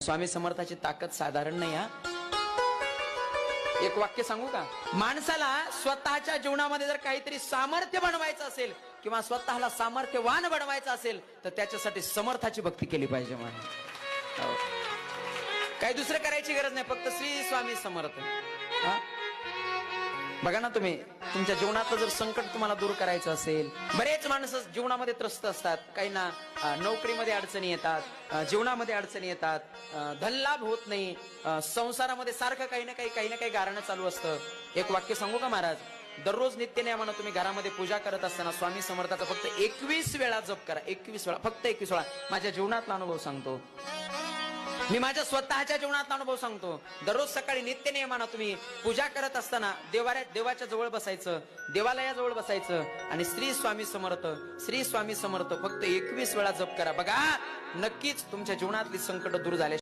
स्वामी समर्थाची ताकद साधारण नाही हा. एक वाक्य सांगू का? माणसाला स्वतःच्या जीवनामध्ये जर काहीतरी सामर्थ्य बनवायचं असेल किंवा स्वतःला सामर्थ्यवान बनवायचं असेल तर त्याच्यासाठी समर्थाची भक्ती केली पाहिजे. काही दुसरं करायची गरज नाही, फक्त श्री स्वामी समर्थ. बघा ना, तुम्ही तुमच्या जीवनातलं जर संकट तुम्हाला दूर करायचं असेल, बरेच माणसं जीवनामध्ये त्रस्त असतात. काही ना नोकरीमध्ये अडचणी येतात, जीवनामध्ये अडचणी येतात, धनलाभ होत नाही, संसारामध्ये सारखं काही ना काही गारणं चालू असतं. एक वाक्य सांगू का महाराज? दररोज नित्यनेमानं तुम्ही घरामध्ये पूजा करत असताना स्वामी समर्थाचा फक्त 21 वेळा जप करा. 21 वेळा, फक्त 21 वेळा. माझ्या जीवनातला अनुभव सांगतो, मी माझ्या स्वतःच्या जीवनातला अनुभव सांगतो. दररोज सकाळी नित्यनेमानं तुम्ही पूजा करत असताना देवाच्या जवळ बसायचं, देवालयाजवळ बसायचं आणि श्री स्वामी समर्थ, श्री स्वामी समर्थ फक्त 21 वेळा जप करा. बघा, नक्कीच तुमच्या जीवनातली संकट दूर झाले.